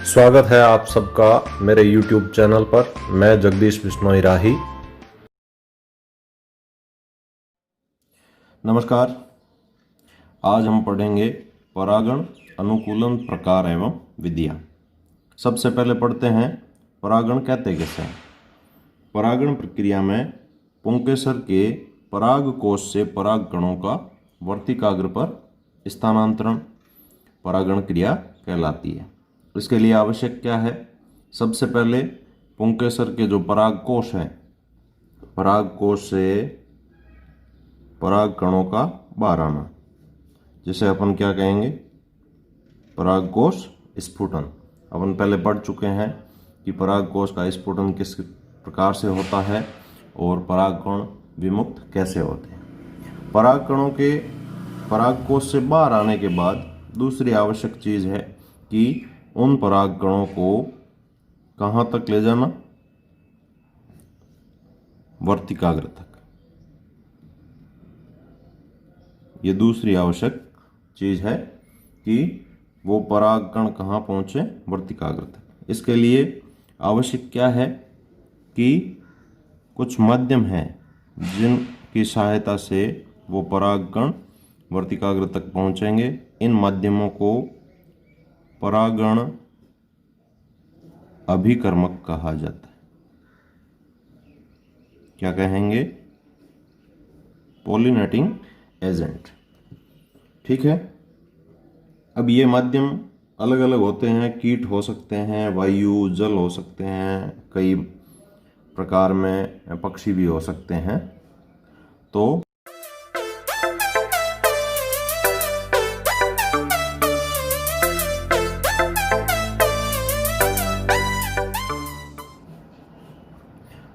स्वागत है आप सबका मेरे YouTube चैनल पर। मैं जगदीश बिश्नोई राही। नमस्कार। आज हम पढ़ेंगे परागण, अनुकूलन, प्रकार एवं विधियाँ। सबसे पहले पढ़ते हैं परागण कहते किसे हैं। परागण प्रक्रिया में पुंकेसर के पराग कोश से पराग कणों का वर्तिकाग्र पर स्थानांतरण परागण क्रिया कहलाती है। इसके लिए आवश्यक क्या है? सबसे पहले पुंकेसर के जो पराग कोश हैं, पराग कोश से पराग कणों का बाहर आना, जिसे अपन क्या कहेंगे? पराग कोश स्फुटन। अपन पहले पढ़ चुके हैं कि पराग कोश का स्फुटन किस प्रकार से होता है और पराग कण विमुक्त कैसे होते हैं। पराग कणों के पराग कोश से बाहर आने के बाद दूसरी आवश्यक चीज़ है कि उन पराग कणों को कहाँ तक ले जाना? वर्तिकाग्र तक। ये दूसरी आवश्यक चीज़ है कि वो पराग कण कहाँ पहुँचे? वर्तिकाग्र तक। इसके लिए आवश्यक क्या है कि कुछ माध्यम हैं जिनकी सहायता से वो पराग कण वर्तिकाग्र तक पहुँचेंगे। इन माध्यमों को परागण अभिकर्मक कहा जाता है। क्या कहेंगे? Pollinating agent. ठीक है। अब ये माध्यम अलग अलग होते हैं। कीट हो सकते हैं, वायु, जल हो सकते हैं, कई प्रकार में पक्षी भी हो सकते हैं। तो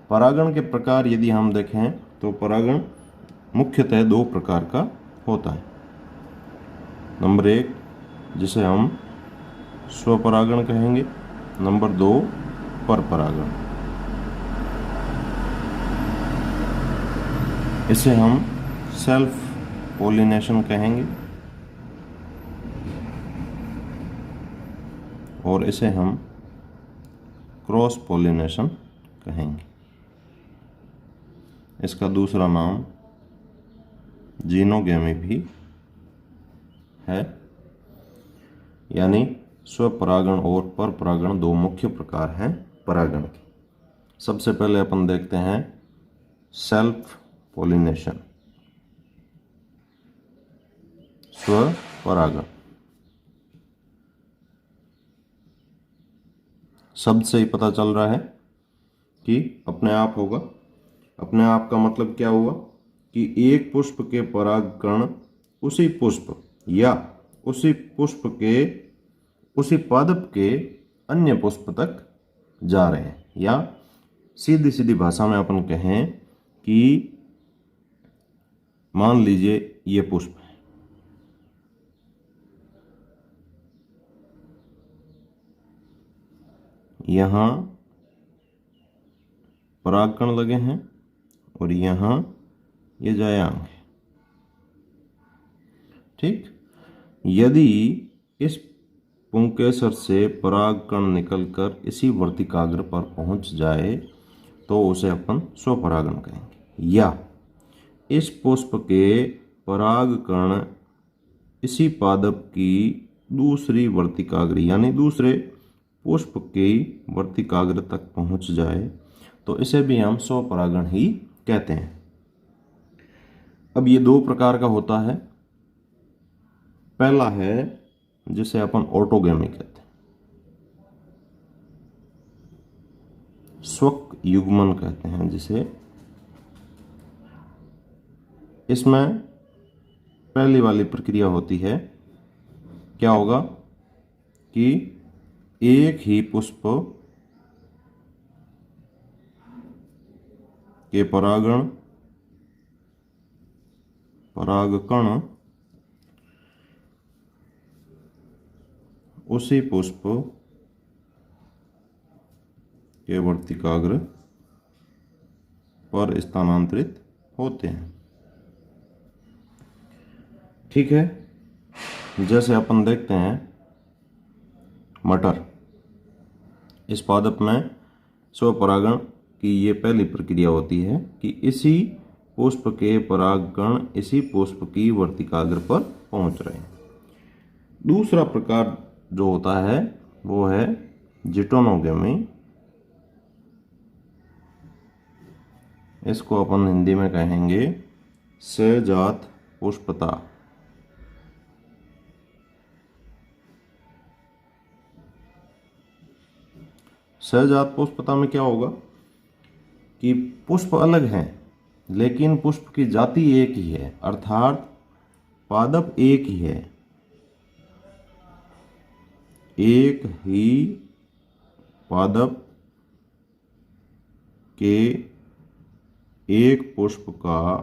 परागण के प्रकार यदि हम देखें तो परागण मुख्यतः दो प्रकार का होता है। नंबर 1 जिसे हम स्वपरागण कहेंगे, नंबर 2 परपरागण। इसे हम सेल्फ पोलिनेशन कहेंगे और इसे हम क्रॉस पोलिनेशन कहेंगे। इसका दूसरा नाम जीनोगेमी भी है। यानी स्वपरागण और परपरागण दो मुख्य प्रकार हैं परागण के। सबसे पहले अपन देखते हैं सेल्फ पोलिनेशन, स्वपरागण। शब्द से ही पता चल रहा है कि अपने आप होगा। अपने आप का मतलब क्या हुआ कि एक पुष्प के परागकण उसी पुष्प या उसी पुष्प के उसी पादप के अन्य पुष्प तक जा रहे हैं। या सीधी सीधी भाषा में अपन कहें कि मान लीजिए ये पुष्प है, यहाँ परागकण लगे हैं और यहाँ ये जायांग है। ठीक। यदि इस पुंकेसर से परागकण निकलकर इसी वर्तिकाग्र पर पहुंच जाए तो उसे अपन स्वपरागण कहेंगे। या इस पुष्प के परागकण इसी पादप की दूसरी वर्तिकाग्र यानी दूसरे पुष्प की वर्तिकाग्र तक पहुंच जाए तो इसे भी हम स्वपरागण ही कहते हैं। अब ये दो प्रकार का होता है। पहला है जिसे अपन ऑटोगेमी कहते हैं, स्वक युग्मन कहते हैं जिसे। इसमें पहली वाली प्रक्रिया होती है, क्या होगा कि एक ही पुष्प के परागकण उसी पुष्प के वर्तिकाग्र पर स्थानांतरित होते हैं। ठीक है। जैसे अपन देखते हैं मटर, इस पादप में स्वपरागण की ये पहली प्रक्रिया होती है कि इसी पुष्प के परागकण इसी पुष्प की वर्तिकाग्र पर पहुंच रहे हैं। दूसरा प्रकार जो होता है वो है जिटोनोगेमी। इसको अपन हिंदी में कहेंगे सहजात पुष्पता। सहजात पुष्पता में क्या होगा कि पुष्प अलग हैं लेकिन पुष्प की जाति एक ही है, अर्थात पादप एक ही है। एक ही पादप के एक पुष्प का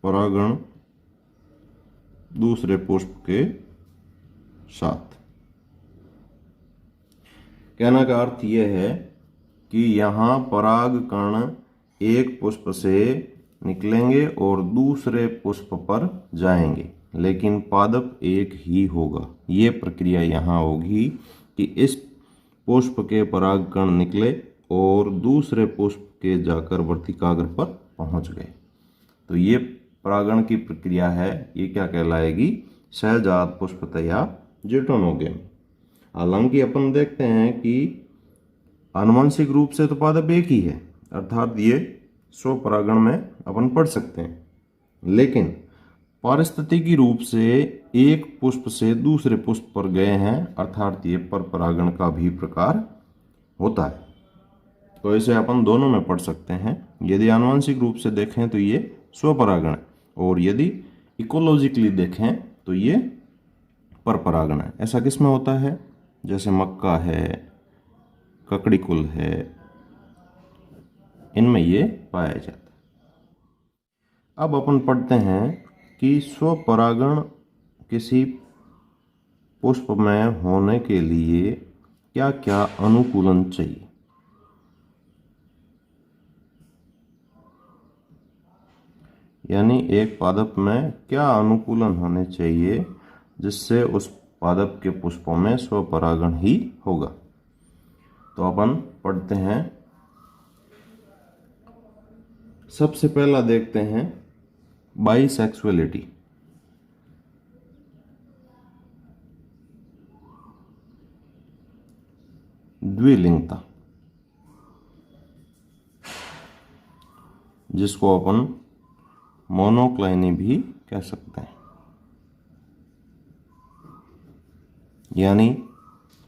परागण दूसरे पुष्प के साथ। कहने का अर्थ यह है कि यहाँ पराग कण एक पुष्प से निकलेंगे और दूसरे पुष्प पर जाएंगे, लेकिन पादप एक ही होगा। ये प्रक्रिया यहाँ होगी कि इस पुष्प के पराग कण निकले और दूसरे पुष्प के जाकर वर्तिकाग्र पर पहुंच गए। तो ये परागण की प्रक्रिया है, ये क्या कहलाएगी? सहजात पुष्पता या जिटोनोगेमी। हालांकि अपन देखते हैं कि आनुवंशिक रूप से तो पादप एक ही है, अर्थात ये स्वपरागण में अपन पढ़ सकते हैं, लेकिन पारिस्थितिकी रूप से एक पुष्प से दूसरे पुष्प पर गए हैं, अर्थात ये पर परागण का भी प्रकार होता है। तो इसे अपन दोनों में पढ़ सकते हैं। यदि आनुवंशिक रूप से देखें तो ये स्वपरागण है, और यदि इकोलॉजिकली देखें तो ये पर परागण है। ऐसा किस में होता है? जैसे मक्का है, ककड़ी कुल है, इनमें ये पाया जाता है। अब अपन पढ़ते हैं कि स्वपरागण किसी पुष्प में होने के लिए क्या क्या अनुकूलन चाहिए। यानी एक पादप में क्या अनुकूलन होने चाहिए जिससे उस पादप के पुष्पों में स्वपरागण ही होगा। तो अपन पढ़ते हैं। सबसे पहला देखते हैं बाइसेक्सुअलिटी। द्विलिंगता, जिसको अपन मोनोक्लाइनी भी कह सकते हैं। यानी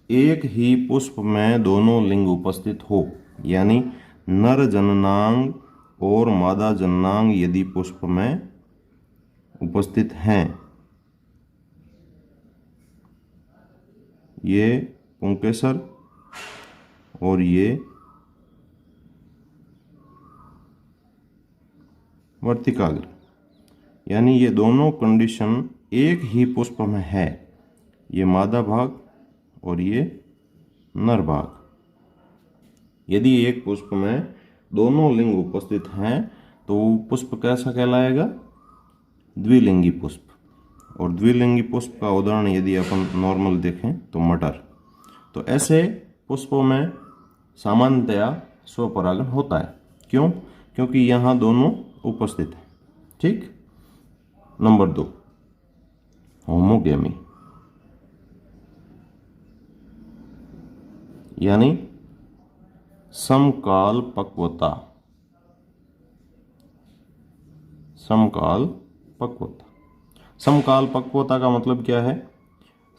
एक ही पुष्प में दोनों लिंग उपस्थित हो, यानी नर जननांग और मादा जननांग यदि पुष्प में उपस्थित हैं, ये पुंकेसर और ये वर्तिकाग्र, यानी ये दोनों कंडीशन एक ही पुष्प में है, ये मादा भाग और ये नर भाग। यदि एक पुष्प में दोनों लिंग उपस्थित हैं तो पुष्प कैसा कहलाएगा? द्विलिंगी पुष्प। और द्विलिंगी पुष्प का उदाहरण यदि अपन नॉर्मल देखें तो मटर। तो ऐसे पुष्पों में सामान्यतया स्वपरागण होता है। क्यों? क्योंकि यहाँ दोनों उपस्थित हैं। ठीक। नंबर 2, होमोगेमी, यानी समकाल पक्वता। समकाल पक्वता। समकाल पक्वता का मतलब क्या है?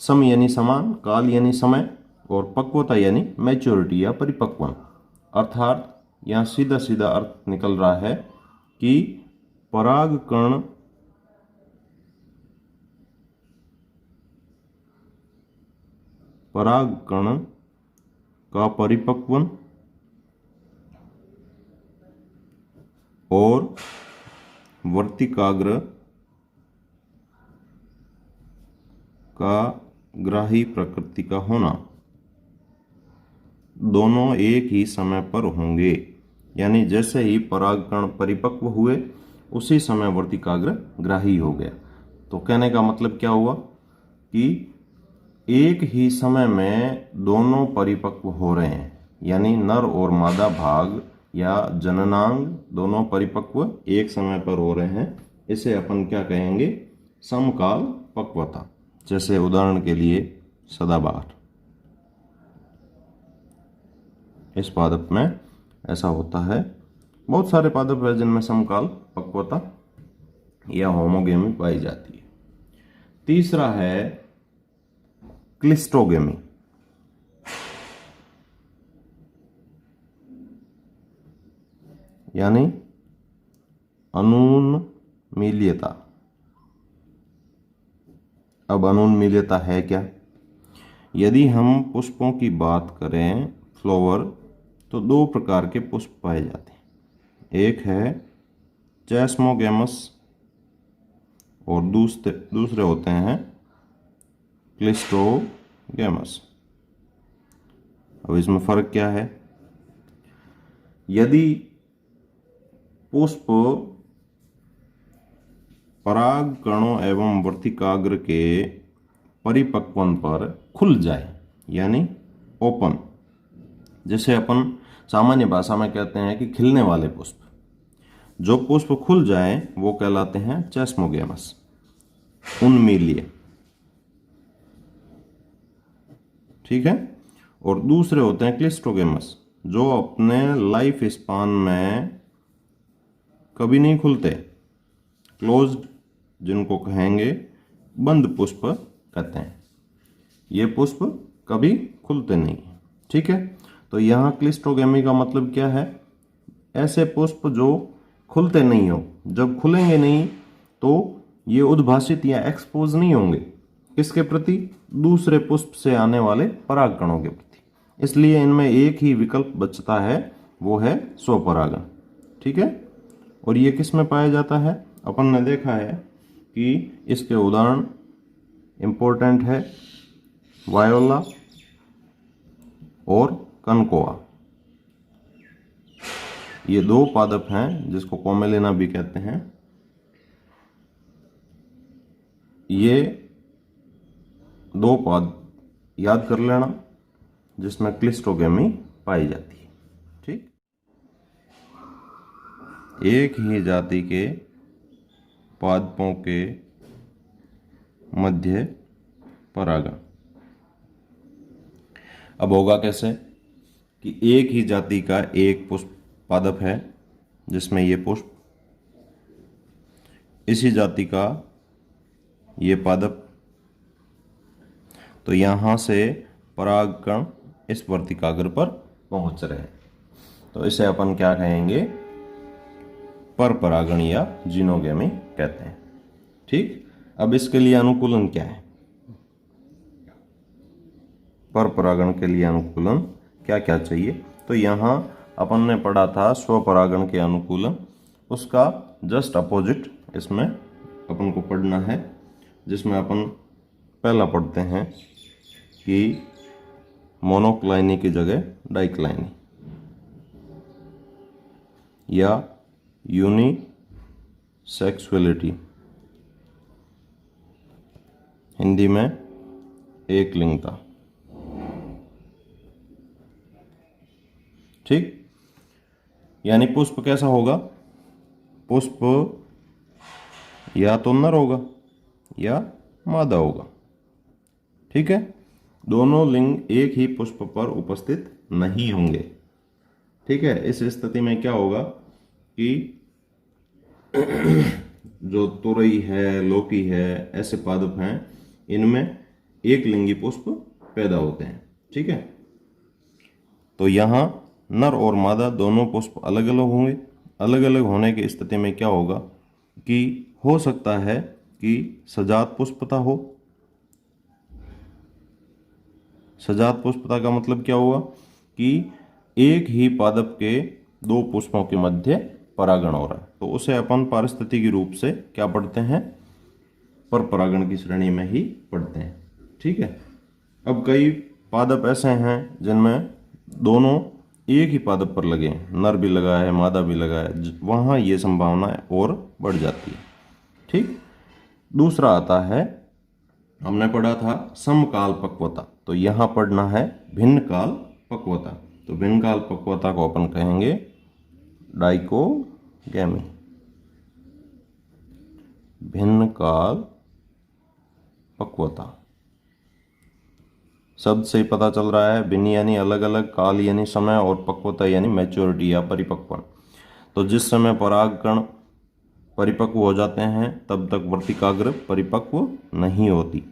सम यानी समान, काल यानी समय, और पक्वता यानी मैच्योरिटी या परिपक्वन। अर्थात यहाँ सीधा सीधा अर्थ निकल रहा है कि परागकण का परिपक्वन और वर्तिकाग्र का ग्राही प्रकृति का होना दोनों एक ही समय पर होंगे। यानी जैसे ही परागकण परिपक्व हुए उसी समय वर्तिकाग्र ग्राही हो गया। तो कहने का मतलब क्या हुआ कि एक ही समय में दोनों परिपक्व हो रहे हैं, यानी नर और मादा भाग या जननांग दोनों परिपक्व एक समय पर हो रहे हैं, इसे अपन क्या कहेंगे? समकाल पक्वता। जैसे उदाहरण के लिए सदाबहार, इस पादप में ऐसा होता है। बहुत सारे पादप है जिनमें समकाल पक्वता या होमोगेमी पाई जाती है। तीसरा है क्लिस्टोगेमी, यानी अनुन्मील्यता। अब अनुन्मील्यता है क्या? यदि हम पुष्पों की बात करें, फ्लावर, तो दो प्रकार के पुष्प पाए जाते हैं। एक है चेस्मोगेमस और दूसरे होते हैं क्लिस्टोगेमस। अब इसमें फर्क क्या है? यदि पुष्प पराग कणों एवं वर्तिकाग्र के परिपक्वन पर खुल जाए, यानी ओपन, जैसे अपन सामान्य भाषा में कहते हैं कि खिलने वाले पुष्प, जो पुष्प खुल जाए वो कहलाते हैं चेस्मोगेमस, उन्मील्य। ठीक है। और दूसरे होते हैं क्लिस्टोगेमस, जो अपने लाइफ स्पान में कभी नहीं खुलते, क्लोज्ड, जिनको कहेंगे बंद पुष्प कहते हैं। ये पुष्प कभी खुलते नहीं। ठीक है। तो यहाँ क्लिस्टोगेमी का मतलब क्या है? ऐसे पुष्प जो खुलते नहीं हो। जब खुलेंगे नहीं तो ये उद्भासित या एक्सपोज नहीं होंगे, किसके प्रति? दूसरे पुष्प से आने वाले परागकणों के प्रति। इसलिए इनमें एक ही विकल्प बचता है, वो है स्वपरागण। ठीक है। और ये किस में पाया जाता है? अपन ने देखा है कि इसके उदाहरण इंपॉर्टेंट है वायोला और कनकोआ। ये दो पादप हैं जिसको कोमेलिना भी कहते हैं। ये दो पाद याद कर लेना जिसमें क्लिस्टोगेमी पाई जाती है। ठीक। एक ही जाति के पादपों के मध्य परागण। अब होगा कैसे कि एक ही जाति का एक पुष्प पादप है जिसमें ये पुष्प, इसी जाति का ये पादप, तो यहां से परागकण इस वर्तिकाग्र पर पहुंच रहे हैं, तो इसे अपन क्या कहेंगे? परपरागण या जीनोगेमी कहते हैं। ठीक। अब इसके लिए अनुकूलन क्या है? परपरागण के लिए अनुकूलन क्या क्या चाहिए? तो यहाँ अपन ने पढ़ा था स्वपरागण के अनुकूलन, उसका जस्ट अपोजिट इसमें अपन को पढ़ना है, जिसमें अपन पहला पढ़ते हैं कि मोनोक्लाइनी की जगह डाइक्लाइनी या यूनिसेक्सुअलिटी, हिंदी में एक लिंगता। ठीक। यानी पुष्प कैसा होगा? पुष्प या तो नर होगा या मादा होगा। ठीक है। दोनों लिंग एक ही पुष्प पर उपस्थित नहीं होंगे। ठीक है। इस स्थिति में क्या होगा कि जो तुरई है, लौकी है, ऐसे पादप हैं, इनमें एक लिंगी पुष्प पैदा होते हैं। ठीक है। तो यहाँ नर और मादा दोनों पुष्प अलग अलग होंगे। अलग अलग होने की स्थिति में क्या होगा कि हो सकता है कि सजात पुष्पता हो। सजात पुष्पता का मतलब क्या हुआ कि एक ही पादप के दो पुष्पों के मध्य परागण हो रहा है, तो उसे अपन पारिस्थितिकी रूप से क्या पढ़ते हैं? परपरागण की श्रेणी में ही पढ़ते हैं। ठीक है। अब कई पादप ऐसे हैं जिनमें दोनों एक ही पादप पर लगे हैं, नर भी लगा है, मादा भी लगा है, वहाँ ये संभावना और बढ़ जाती है। ठीक। दूसरा आता है हमने पढ़ा था समकाल पक्वता, तो यहाँ पढ़ना है भिन्न काल पक्वता। तो भिन्न काल पक्वता को अपन कहेंगे डाइकोगैमी। भिन्न काल पक्वता शब्द से ही पता चल रहा है। भिन्न यानी अलग अलग, काल यानी समय, और पक्वता यानी मैच्योरिटी या परिपक्वन। तो जिस समय परागकण परिपक्व हो जाते हैं तब तक वर्तिकाग्र परिपक्व नहीं होती।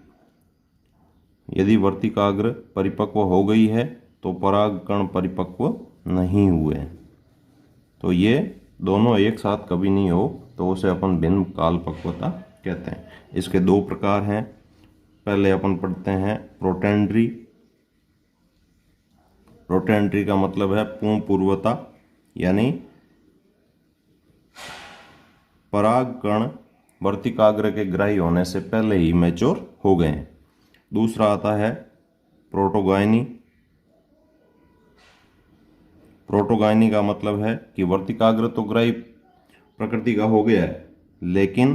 यदि वर्तिकाग्र परिपक्व हो गई है तो परागकण परिपक्व नहीं हुए। तो ये दोनों एक साथ कभी नहीं हो तो उसे अपन भिन्न काल पक्वता कहते हैं। इसके दो प्रकार हैं। पहले अपन पढ़ते हैं प्रोटेंड्री। प्रोटेंड्री का मतलब है पूर्ण पूर्वता, यानी परागकण वर्तिकाग्र के ग्राही होने से पहले ही मैच्योर हो गए हैं। दूसरा आता है प्रोटोगायनी। प्रोटोगायनी का मतलब है कि वर्तिकाग्र तो ग्राही प्रकृति का हो गया है लेकिन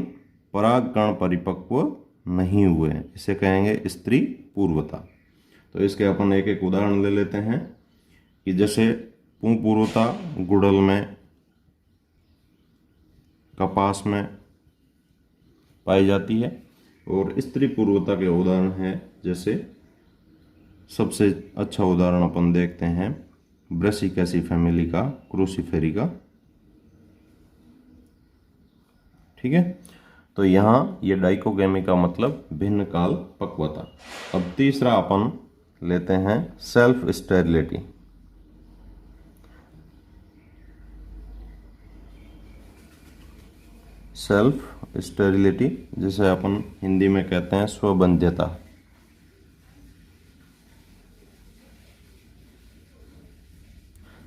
परागकण परिपक्व नहीं हुए हैं, इसे कहेंगे स्त्री पूर्वता। तो इसके अपन एक एक उदाहरण ले लेते हैं कि जैसे पूर्ण पूर्वता गुड़हल में, कपास में पाई जाती है, और स्त्री पूर्वता के उदाहरण हैं जैसे सबसे अच्छा उदाहरण अपन देखते हैं ब्रेसिकेसी फैमिली का, क्रूसीफेरी का। ठीक है, तो यहाँ ये डाइकोगैमी का मतलब भिन्न काल पक्वता। अब तीसरा अपन लेते हैं सेल्फ स्टेरिलिटी। सेल्फ स्टेरिलिटी जिसे अपन हिंदी में कहते हैं स्वबंध्यता।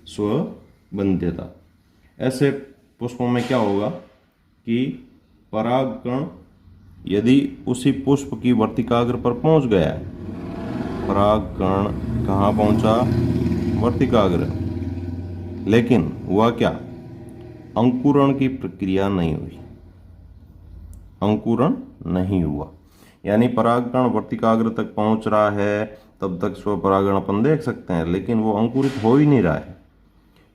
स्वबंध्यता। ऐसे पुष्पों में क्या होगा कि परागकण यदि उसी पुष्प की वर्तिकाग्र पर पहुंच गया है, परागकण कहाँ पहुंचा? वर्तिकाग्र, लेकिन हुआ क्या? अंकुरण की प्रक्रिया नहीं हुई, अंकुरण नहीं हुआ। यानी परागकण वर्तिकाग्र तक पहुंच रहा है तब तक स्वपरागण अपन देख सकते हैं, लेकिन वो अंकुरित हो ही नहीं रहा है।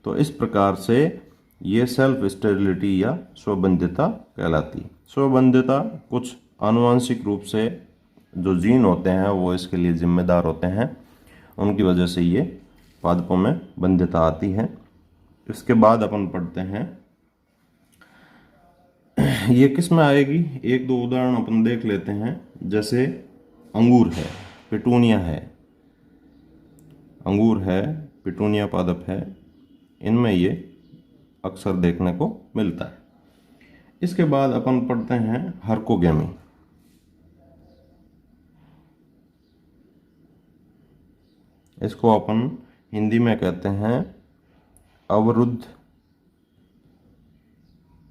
तो इस प्रकार से ये सेल्फ स्टेरिलिटी या स्वबंध्यता कहलाती है। स्वबंध्यता कुछ आनुवंशिक रूप से जो जीन होते हैं वो इसके लिए जिम्मेदार होते हैं, उनकी वजह से ये पादपों में बंध्यता आती है। इसके बाद अपन पढ़ते हैं ये किस में आएगी, एक दो उदाहरण अपन देख लेते हैं। जैसे अंगूर है, पिटूनिया है, अंगूर है, पिटूनिया पादप है, इनमें ये अक्सर देखने को मिलता है। इसके बाद अपन पढ़ते हैं हर्कोगैमी। इसको अपन हिंदी में कहते हैं अवरुद्ध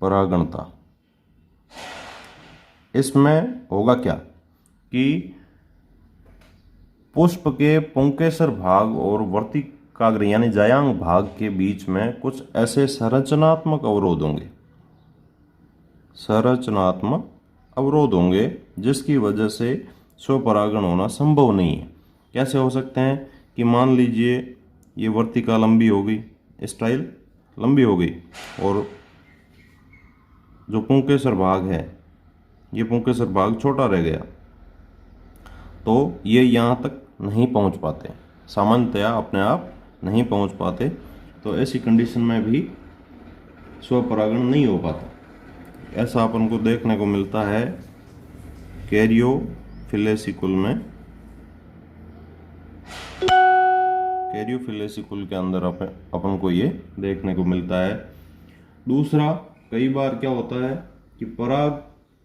परागणता। इसमें होगा क्या कि पुष्प के पुंकेसर भाग और वर्तिकाग्र यानी जायांग भाग के बीच में कुछ ऐसे संरचनात्मक अवरोध होंगे, संरचनात्मक अवरोध होंगे जिसकी वजह से स्वपरागण होना संभव नहीं है। कैसे हो सकते हैं कि मान लीजिए ये वर्तिका लंबी हो गई, स्टाइल लंबी हो गई, और जो पुंकेसर भाग है ये पुंकेसर भाग छोटा रह गया, तो ये यहाँ तक नहीं पहुँच पाते, सामान्यतया अपने आप नहीं पहुँच पाते। तो ऐसी कंडीशन में भी स्वपरागण नहीं हो पाता। ऐसा अपन को देखने को मिलता है कैरियोफिलेसी कुल में। कैरियोफिलेसी कुल के अंदर अपन को ये देखने को मिलता है। दूसरा, कई बार क्या होता है कि पराग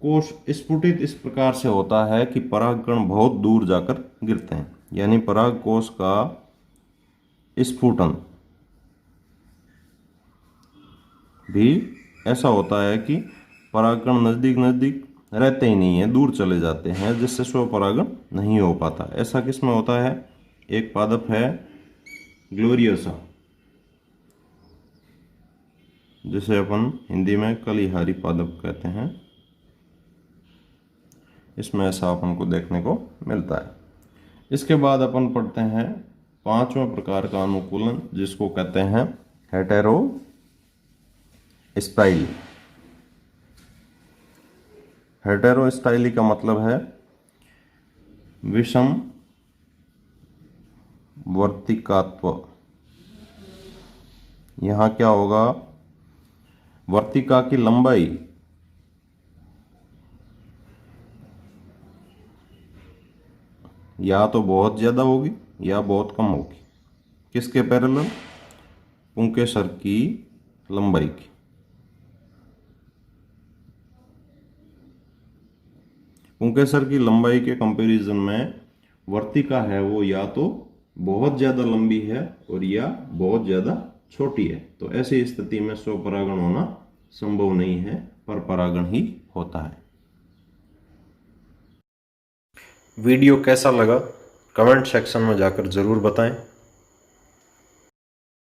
कोश स्फुटित इस प्रकार से होता है कि परागकण बहुत दूर जाकर गिरते हैं, यानी पराग कोश का स्फुटन भी ऐसा होता है कि परागकण नज़दीक नज़दीक रहते ही नहीं है, दूर चले जाते हैं, जिससे स्वपरागण नहीं हो पाता। ऐसा किस में होता है? एक पादप है ग्लोरियोसा, जिसे अपन हिंदी में कलिहारी पादप कहते हैं। इसमें ऐसा अपन को देखने को मिलता है। इसके बाद अपन पढ़ते हैं पांचवें प्रकार का अनुकूलन, जिसको कहते हैं हेटेरो स्टाइली। हेटेरो स्टाइली का मतलब है विषम वर्तिकात्व। यहां क्या होगा, वर्तिका की लंबाई या तो बहुत ज्यादा होगी या बहुत कम होगी। किसके पैरेलल? पुंकेसर की लंबाई की। पुंकेसर की लंबाई के कंपैरिजन में वर्तिका है वो या तो बहुत ज्यादा लंबी है और या बहुत ज्यादा छोटी है। तो ऐसी स्थिति में स्वपरागण होना संभव नहीं है, पर परागण ही होता है। वीडियो कैसा लगा कमेंट सेक्शन में जाकर जरूर बताएं।